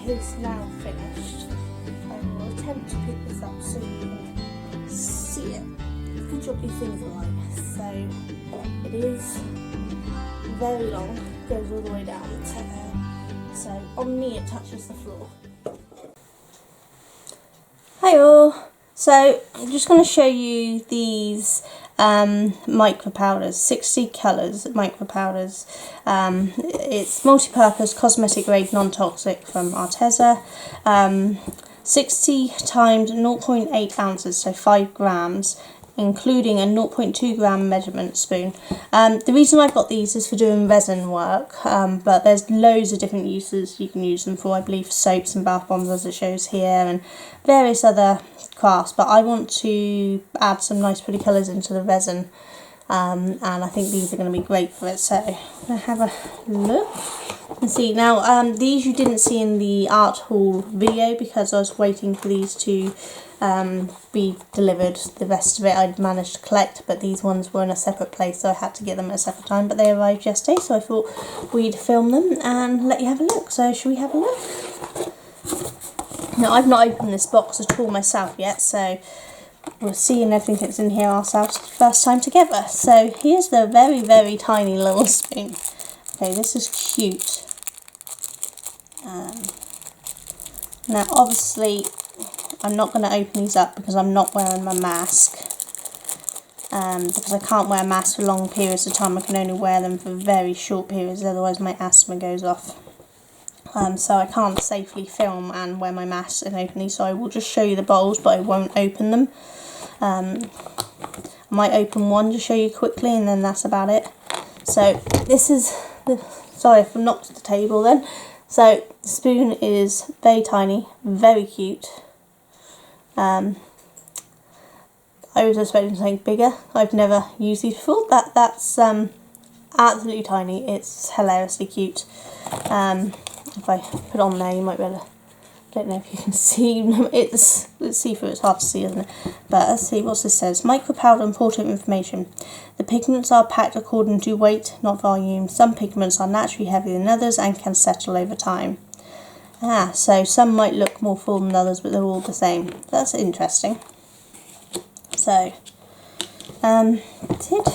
is now finished. I will attempt to pick this up so you can see it. You can drop your finger right. So it is very long, goes all the way down to there. So on me it touches the floor. Hi all! So I'm just going to show you these micro powders, 60 colours micro powders. It's multi-purpose, cosmetic grade, non-toxic from Arteza. 60 times 0.8 ounces, so 5 grams, including a 0.2 gram measurement spoon. The reason I've got these is for doing resin work, but there's loads of different uses you can use them for. I believe soaps and bath bombs, as it shows here, and various other crafts, but I want to add some nice pretty colours into the resin, and I think these are going to be great for it. So I'm going to have a look and see. Now these you didn't see in the art haul video because I was waiting for these to be delivered. The rest of it I'd managed to collect, but these ones were in a separate place, so I had to get them at a separate time, but they arrived yesterday, so I thought we'd film them and let you have a look. So should we have a look? Now I've not opened this box at all myself yet, so we'll see and everything that's in here ourselves the first time together. So here's the very, very tiny little spoon. Okay, this is cute. Now obviously I'm not going to open these up because I'm not wearing my mask. Because I can't wear masks for long periods of time. I can only wear them for very short periods, otherwise my asthma goes off. So I can't safely film and wear my mask and open these, so I will just show you the bowls, but I won't open them. I might open one to show you quickly, and then that's about it. So this is sorry if I knocked the table then. So the spoon is very tiny, very cute. I was expecting something bigger. I've never used these before. That's absolutely tiny. It's hilariously cute. If I put it on there, you might be able to, don't know if you can see, it's see-through, it's hard to see, isn't it? But let's see what this says. Micro powder, important information. The pigments are packed according to weight, not volume. Some pigments are naturally heavier than others and can settle over time. So some might look more full than others, but they're all the same. That's interesting. So, did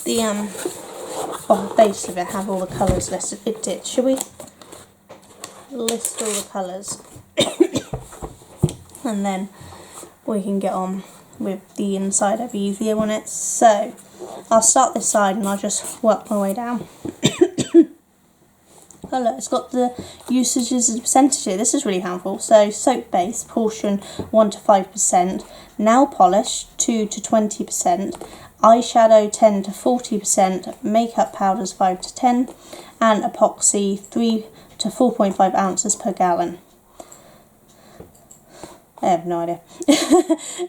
the base of it have all the colours listed? It did. Should we list all the colours and then we can get on with the inside? It'll be easier on it. So I'll start this side and I'll just work my way down. Oh look, it's got the usages and percentage here. This is really helpful. So soap base portion 1 to 5%, nail polish 2 to 20%, eyeshadow 10 to 40%, makeup powders 5 to 10, and epoxy 3 to 4.5 ounces per gallon. I have no idea.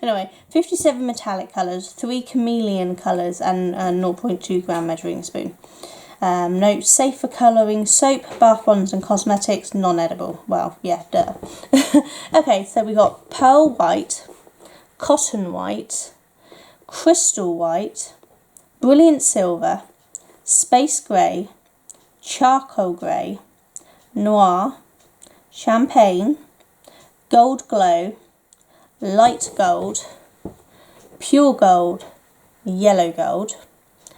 Anyway, 57 metallic colours, 3 chameleon colours, and a 0.2 gram measuring spoon. Note, safe for colouring soap, bath bombs and cosmetics, non-edible. Well, yeah, duh. Okay, so we got pearl white, cotton white, crystal white, brilliant silver, space grey, charcoal grey, noir, champagne, gold glow, light gold, pure gold, yellow gold,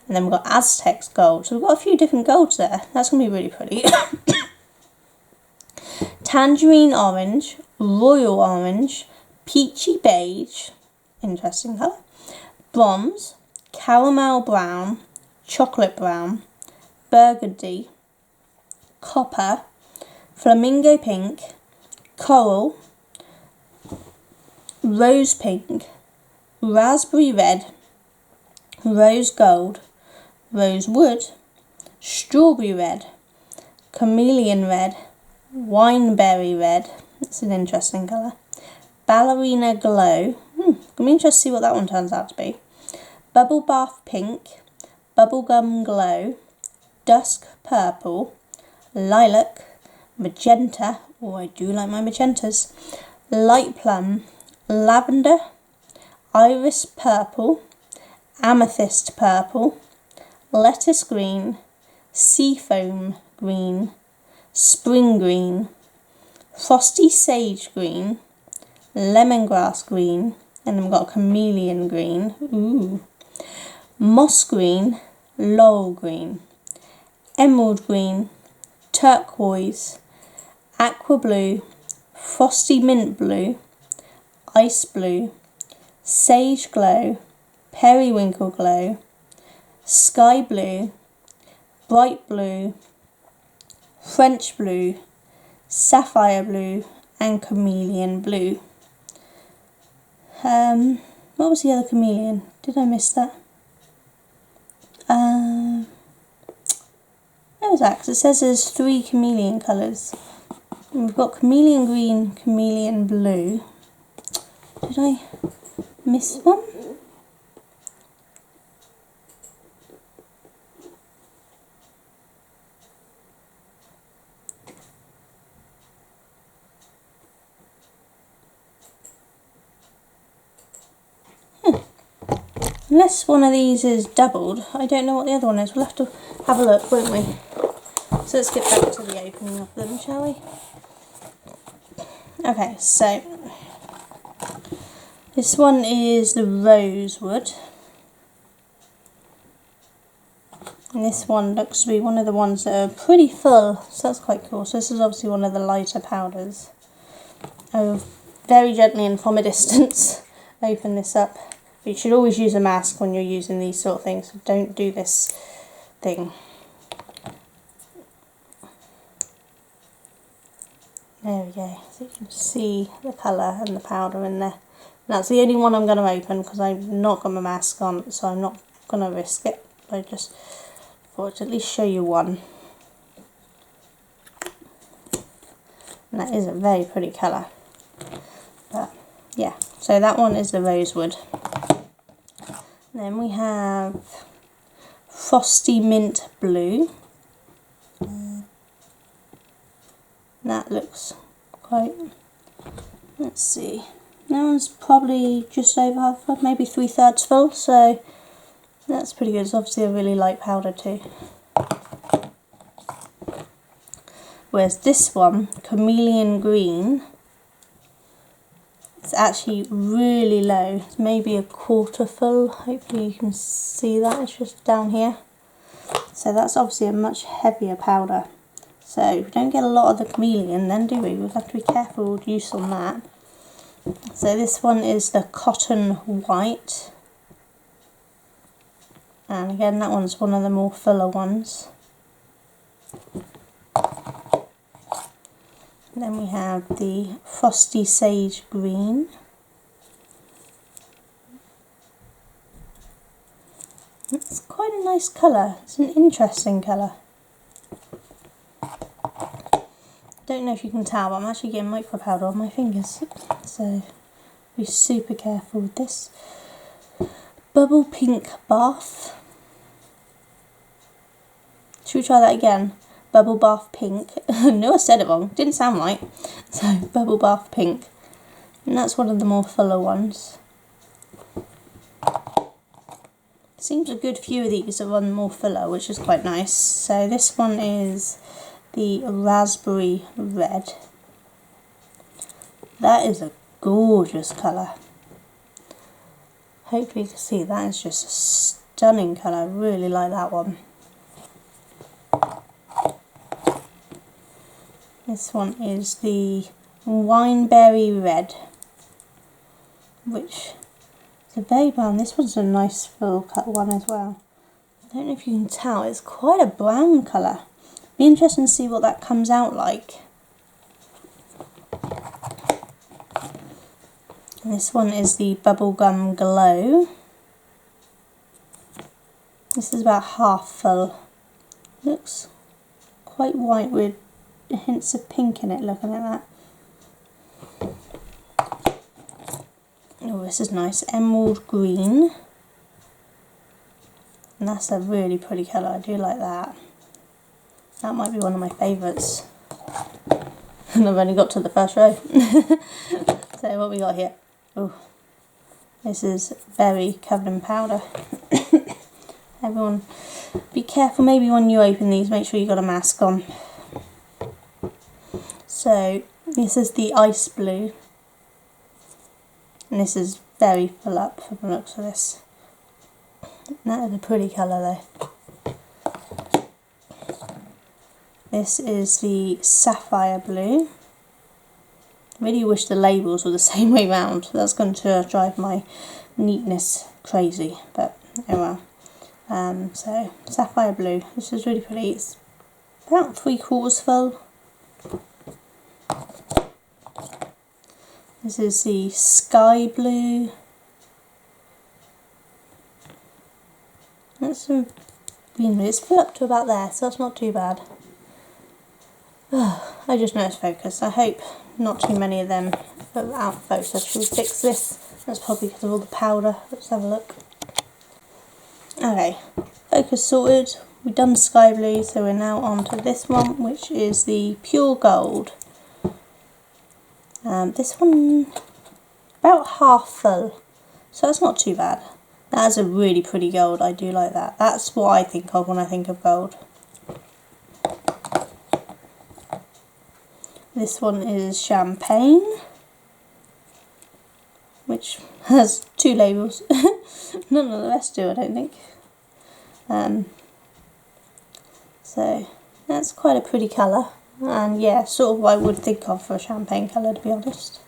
and then we've got Aztec's gold. So we've got a few different golds there. That's going to be really pretty. Tangerine orange, royal orange, peachy beige, interesting colour, bronze, caramel brown, chocolate brown, burgundy, copper, flamingo pink, coral, rose pink, raspberry red, rose gold, rosewood, strawberry red, chameleon red, wineberry red, that's an interesting colour, ballerina glow, gonna be interested to see what that one turns out to be, bubble bath pink, bubblegum glow, dusk purple, lilac, magenta, oh I do like my magentas, light plum, lavender, iris purple, amethyst purple, lettuce green, seafoam green, spring green, Frosty Sage Green, Lemongrass Green, and then we've got a Chameleon Green, ooh, Moss Green, Laurel Green, Emerald Green, Turquoise, Aqua Blue, Frosty Mint Blue, Ice Blue, Sage Glow, Periwinkle Glow, Sky Blue, Bright Blue, French Blue, Sapphire Blue, and Chameleon Blue. What was the other chameleon? Did I miss that? Where was that? 'Cause it says there's 3 chameleon colours. We've got Chameleon Green, Chameleon Blue. Did I miss one? Unless one of these is doubled, I don't know what the other one is. We'll have to have a look, won't we? So let's get back to the opening of them, shall we? Okay, so this one is the Rosewood. And this one looks to be one of the ones that are pretty full, so that's quite cool. So this is obviously one of the lighter powders. I'll very gently and from a distance open this up. But you should always use a mask when you're using these sort of things. So don't do this thing. There we go. So you can see the colour and the powder in there. That's the only one I'm going to open because I've not got my mask on, so I'm not going to risk it. I just thought to at least show you one. And that is a very pretty colour. But yeah, so that one is the Rosewood. Then we have Frosty Mint Blue. That looks quite, let's see, that one's probably just over half full, maybe 3/3 full, so that's pretty good. It's obviously a really light powder too. Whereas this one, Chameleon Green, it's actually really low. It's maybe 1/4 full. Hopefully you can see that. It's just down here. So that's obviously a much heavier powder. So we don't get a lot of the chameleon then, do we? We'll have to be careful with use on that. So this one is the Cotton White. And again, that one's one of the more fuller ones. Then we have the Frosty Sage Green. It's quite a nice colour. It's an interesting colour. Don't know if you can tell, but I'm actually getting micro powder on my fingers. So be super careful with this. Bubble Pink Bath. Should we try that again? Bubble Bath Pink. No, I said it wrong. Didn't sound right. So, Bubble Bath Pink. And that's one of the more fuller ones. Seems a good few of these are one more fuller, which is quite nice. So, this one is the Raspberry Red. That is a gorgeous colour. Hopefully you can see that is just a stunning colour. I really like that one. This one is the Wineberry Red, which is a very brown. This one's a nice full cut one as well. I don't know if you can tell, it's quite a brown colour. Be interesting to see what that comes out like. And this one is the Bubblegum Glow. This is about half full. Looks quite white with hints of pink in it, looking at that. Oh, this is nice. Emerald Green. And that's a really pretty colour. I do like that. That might be one of my favourites. And I've only got to the first row. So what we got here? Oh, this is very covered in powder. Everyone, be careful. Maybe when you open these, make sure you've got a mask on. So This is the ice blue, and this is very full up from the looks of this. That is a pretty colour though. This is the sapphire blue. Really wish the labels were the same way round. That's going to drive my neatness crazy, but oh well. So sapphire blue. This is really pretty. It's about 3/4 full. This is the sky blue. It's full up to about there, so that's not too bad. I just know it's focused. I hope not too many of them are out of focus. Should we fix this? That's probably because of all the powder. Let's have a look. Okay, focus sorted. We've done sky blue, so we're now on to this one, which is the pure gold. This one about half full, so that's not too bad. That's a really pretty gold. I do like that. That's what I think of when I think of gold. This one is champagne, which has 2 labels. None of the rest do, I don't think. So that's quite a pretty colour, and yeah, sort of what I would think of for a champagne colour, to be honest.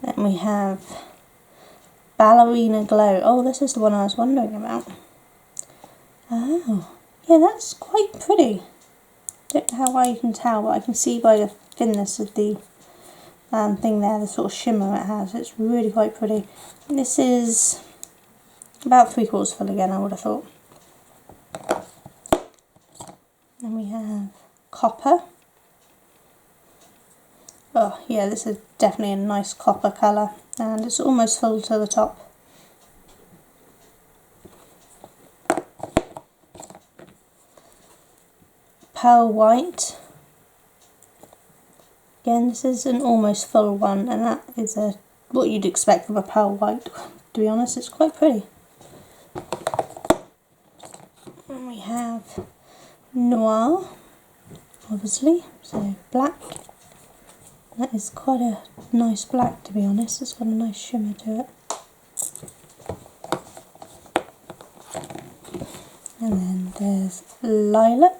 Then we have Ballerina Glow. Oh, this is the one I was wondering about. Oh, yeah, that's quite pretty. Don't know how well you can tell, but I can see by the thinness of the thing there, the sort of shimmer it has. It's really quite pretty. And this is about 3/4 full again, I would have thought. Then we have copper. Oh yeah, this is definitely a nice copper colour, and it's almost full to the top. Pearl white. Again, this is an almost full one, and that is what you'd expect from a pearl white. To be honest, it's quite pretty. And we have noir, obviously, so black. That is quite a nice black, to be honest. It's got a nice shimmer to it. And then there's lilac.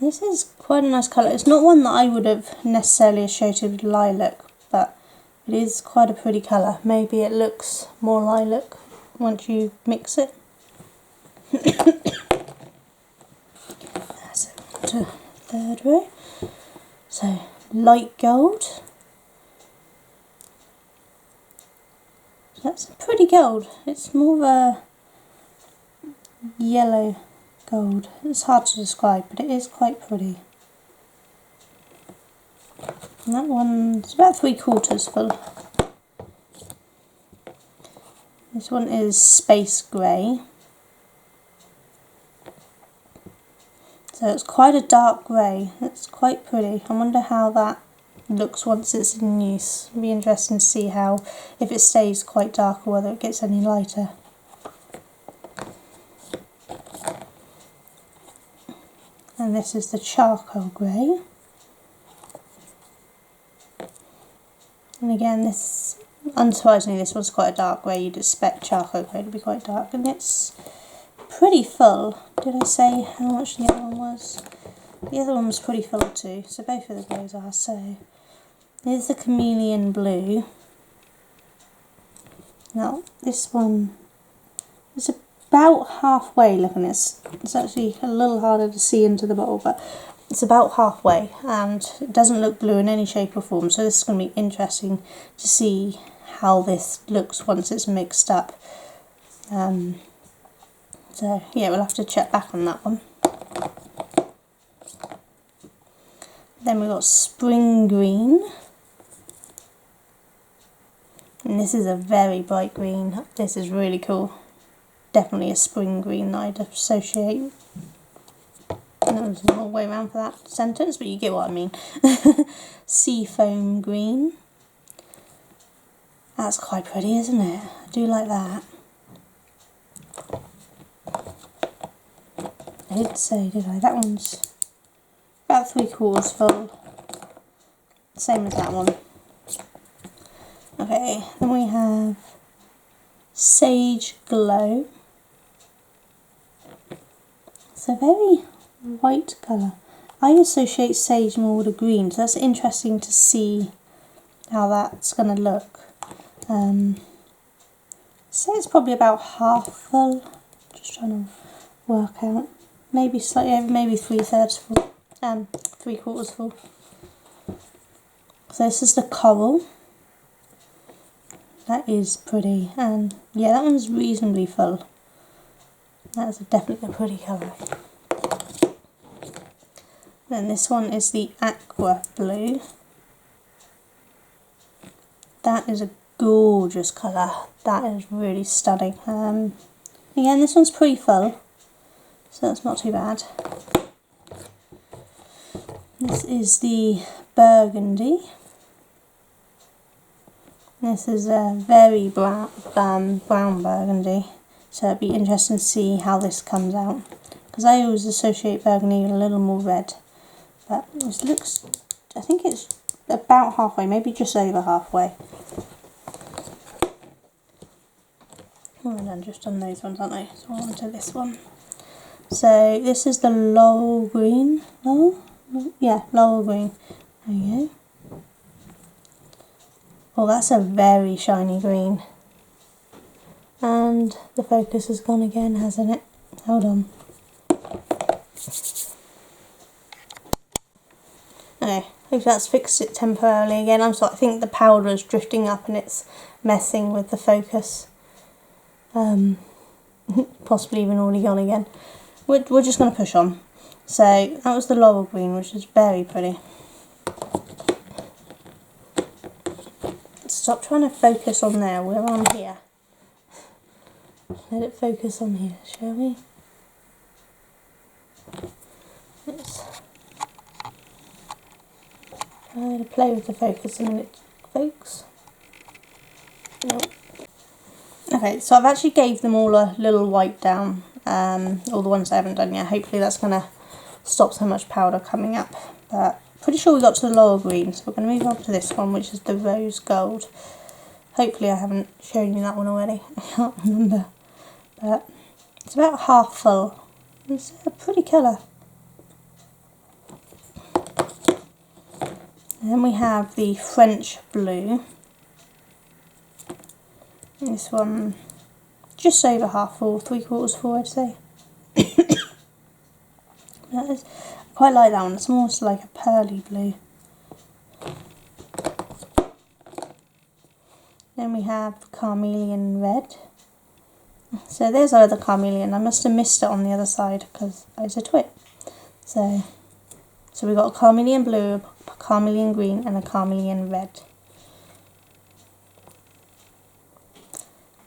This is quite a nice colour. It's not one that I would have necessarily associated with lilac, but it is quite a pretty colour. Maybe it looks more lilac once you mix it. That's to third row. So light gold. That's a pretty gold. It's more of a yellow gold. It's hard to describe, but it is quite pretty. And that one's about 3/4 full. This one is space grey. So it's quite a dark grey. It's quite pretty. I wonder how that looks once it's in use. It'll be interesting to see how, if it stays quite dark or whether it gets any lighter. And this is the charcoal grey. And again, this, unsurprisingly, this one's quite a dark grey. You'd expect charcoal grey to be quite dark, and it's pretty full. Did I say how much the other one was? The other one was pretty full too, so both of the greys are. So here's the chameleon blue. Now this one is about halfway. Looking at it, it's actually a little harder to see into the bottle, but it's about halfway, and it doesn't look blue in any shape or form. So this is going to be interesting to see how this looks once it's mixed up. So yeah, we'll have to check back on that one. Then we've got spring green. And this is a very bright green. This is really cool. Definitely a spring green that I'd associate. And there was no way around for that sentence, but you get what I mean. Seafoam green. That's quite pretty, isn't it? I do like that. I didn't say, did I? That one's about 3/4 full. Same as that one. Okay, then we have Sage Glow. It's a very white colour. I associate sage more with a green, so that's interesting to see how that's going to look. So it's probably about half full. Just trying to work out. Maybe slightly over, maybe 3/3 full. 3/4 full. So this is the coral. That is pretty, and yeah, that one's reasonably full. That is definitely a pretty colour. Then this one is the aqua blue. That is a gorgeous colour. That is really stunning. Again, this one's pretty full, so that's not too bad. This is the burgundy. This is a very brown burgundy, so it'd be interesting to see how this comes out. Because I always associate burgundy with a little more red, but this looks, I think it's about halfway, maybe just over halfway. Oh, and I'm just on those ones, aren't I? So on to this one. So this is the laurel green. Laurel? Yeah, laurel green. There you go. Oh, that's a very shiny green. And the focus has gone again, hasn't it? Hold on. Okay, hope that's fixed it temporarily again. I'm sorry, I think the powder is drifting up and it's messing with the focus. Possibly even already gone again. We're just going to push on. So that was the laurel green, which is very pretty. Stop trying to focus on there, we're on here. Let it focus on here, shall we? Let's try to play with the focus a minute, folks. Nope. Okay, so I've actually gave them all a little wipe down, all the ones I haven't done yet. Hopefully that's going to stop so much powder coming up. But pretty sure we got to the laurel green, so we're going to move on to this one, which is the rose gold. Hopefully I haven't shown you that one already, I can't remember. But it's about half full. It's a pretty colour. And then we have the French blue. This one just over half full, 3/4 full, I'd say. That is, I quite like that one. It's almost like a pearly blue. Then we have Chameleon red. So there's our other Chameleon. I must have missed it on the other side because it's a twit. So we got a Chameleon blue, a Chameleon green, and a Chameleon red.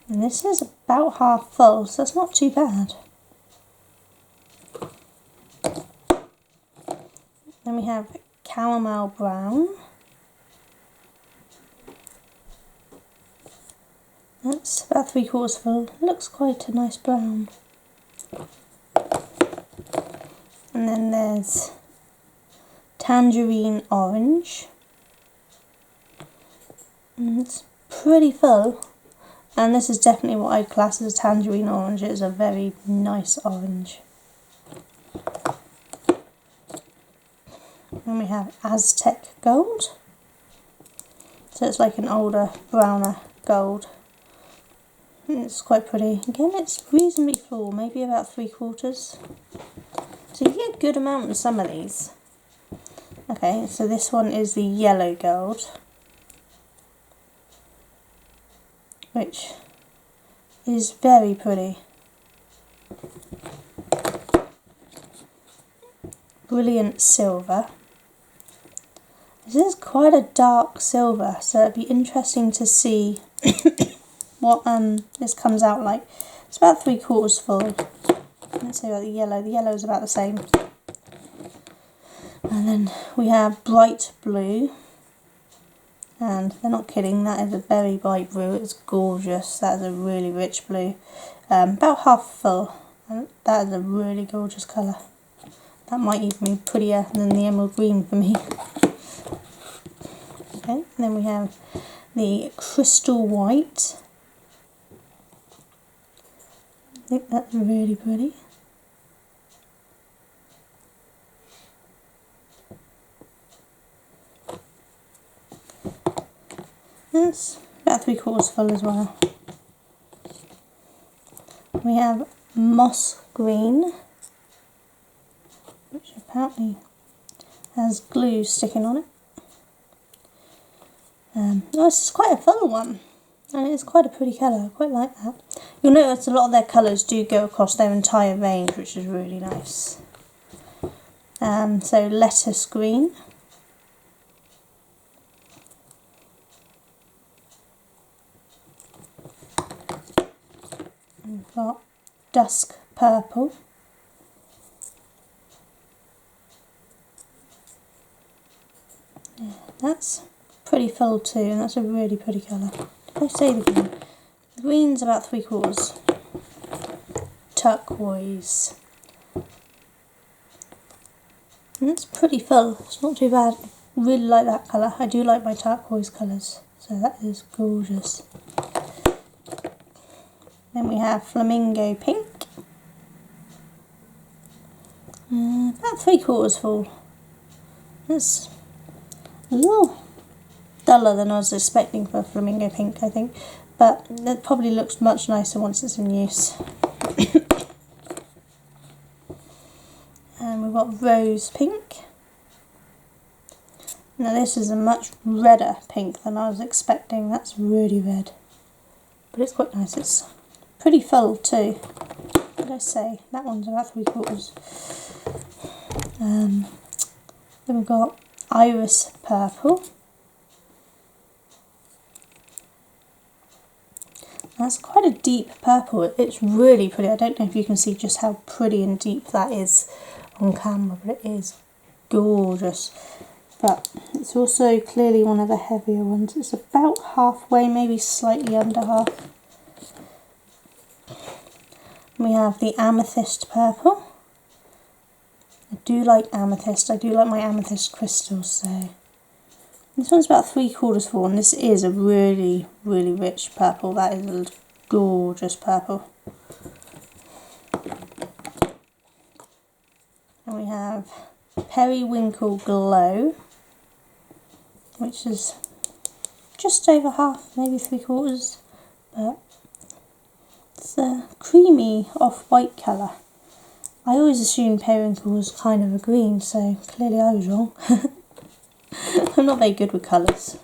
And this is about half full, so that's not too bad. Then we have caramel brown. That's about 3/4 full. It looks quite a nice brown. And then there's tangerine orange. And it's pretty full. And this is definitely what I'd class as tangerine orange. It is a very nice orange. Then we have Aztec gold. So it's like an older, browner gold. It's quite pretty. Again, it's reasonably full, maybe about 3/4. So you get a good amount in some of these. Okay, so this one is the yellow gold, which is very pretty. Brilliant silver. This is quite a dark silver, so it'd be interesting to see what this comes out like. It's about 3/4 full. Let's see about the yellow. The yellow is about the same. And then we have bright blue. And they're not kidding, that is a very bright blue. It's gorgeous. That is a really rich blue. About half full. And that is a really gorgeous colour. That might even be prettier than the emerald green for me. Okay, and then we have the crystal white. I think that's really pretty. That's about 3/4 full as well. We have moss green, which apparently has glue sticking on it. This is quite a full one, and it's quite a pretty colour. I quite like that. You'll notice a lot of their colours do go across their entire range, which is really nice. So lettuce green. We've got dusk purple. Yeah, that's pretty full too, and that's a really pretty colour. Did I say the green? The green's about 3/4. Turquoise. And it's pretty full, it's not too bad. Really like that colour. I do like my turquoise colours, so that is gorgeous. Then we have flamingo pink. About 3/4 full. It's a little duller than I was expecting for flamingo pink, I think, but it probably looks much nicer once it's in use. And we've got rose pink. Now this is a much redder pink than I was expecting. That's really red, but it's quite nice. It's pretty full too. What did I say? That one's about 3/4. Then we've got iris purple. That's quite a deep purple. It's really pretty. I don't know if you can see just how pretty and deep that is on camera, but it is gorgeous. But it's also clearly one of the heavier ones. It's about halfway, maybe slightly under half. We have the amethyst purple. I do like amethyst. I do like my amethyst crystals, so this one's about 3/4 full, and this is a really, really rich purple. That is a gorgeous purple. And we have periwinkle glow, which is just over half, maybe 3/4, but it's a creamy off-white colour. I always assumed periwinkle was kind of a green, so clearly I was wrong. I'm not very good with colours.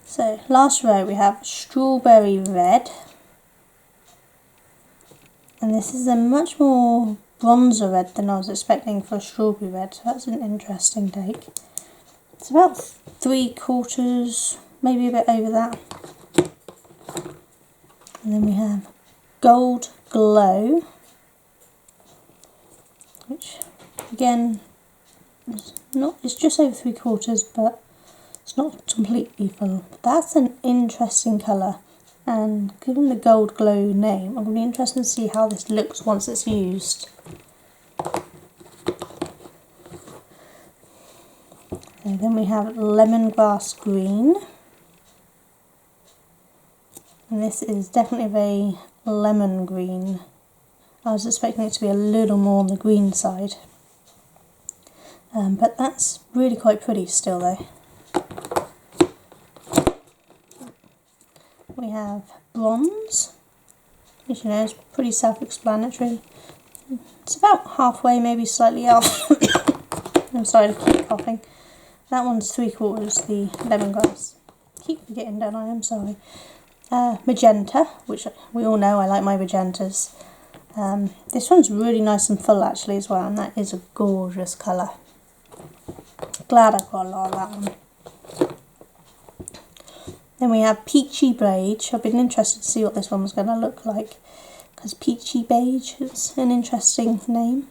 So last row we have strawberry red, and this is a much more bronzer red than I was expecting for a strawberry red, so that's an interesting take. It's about 3/4, maybe a bit over that. And then we have gold glow, which again it's just over 3/4, but it's not completely full. But that's an interesting colour, and given the gold glow name, I'm going to be interested to see how this looks once it's used. So then we have lemongrass green, and this is definitely a very lemon green. I was expecting it to be a little more on the green side, but that's really quite pretty still though. We have bronze, which you know is pretty self-explanatory. It's about halfway, maybe slightly off. I'm sorry to keep coughing. That one's 3/4, the lemongrass. Keep forgetting, don't I? I'm sorry. Magenta, which we all know I like my magentas. This one's really nice and full actually as well, and that is a gorgeous colour. Glad I've got a lot of that one. Then we have peachy beige. I've been interested to see what this one was going to look like, because peachy beige is an interesting name.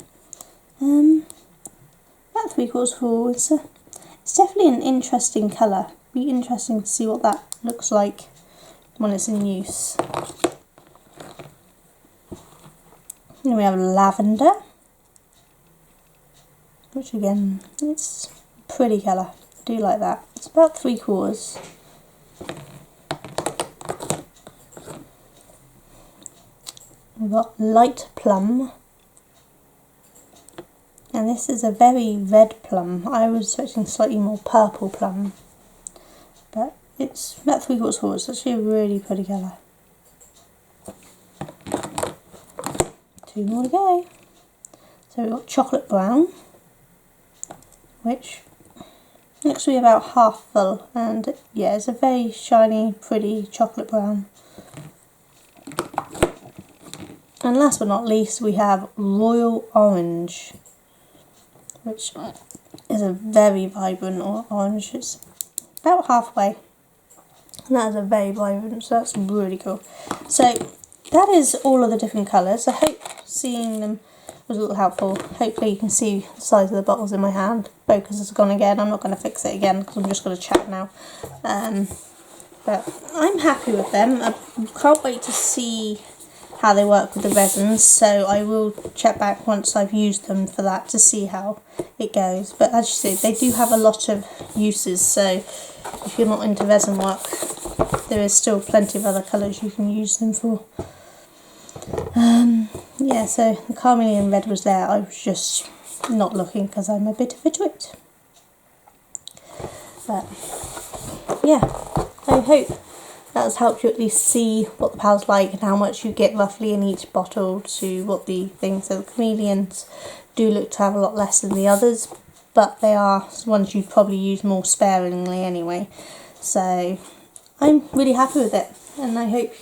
About 3/4 full. It's definitely an interesting colour. Be interesting to see what that looks like when it's in use. Then we have lavender, which again, it's a pretty colour. I do like that. It's about 3/4. We've got light plum, and this is a very red plum. I was expecting slightly more purple plum, but it's about 3/4. It's actually a really pretty colour. 2 more to go. So we've got chocolate brown, which looks to be about half full, and yeah, it's a very shiny, pretty chocolate brown. And last but not least, we have royal orange, which is a very vibrant orange. It's about halfway, and that is a very vibrant, so that's really cool. So that is all of the different colours. I hope seeing them was a little helpful. Hopefully you can see the size of the bottles in my hand. Focus has gone again. I'm not going to fix it again because I'm just going to chat now. But I'm happy with them. I can't wait to see how they work with the resins, so I will check back once I've used them for that to see how it goes. But as you see, they do have a lot of uses, so if you're not into resin work, there is still plenty of other colours you can use them for. Yeah, so the Carmelian red was there. I was just not looking because I'm a bit of a twit. But yeah, I hope that has helped you at least see what the powder's like and how much you get roughly in each bottle to what the things. So the Chameleons do look to have a lot less than the others, but they are ones you probably use more sparingly anyway. So I'm really happy with it, and I hope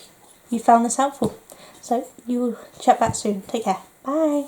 you found this helpful. So you will chat back soon. Take care. Bye.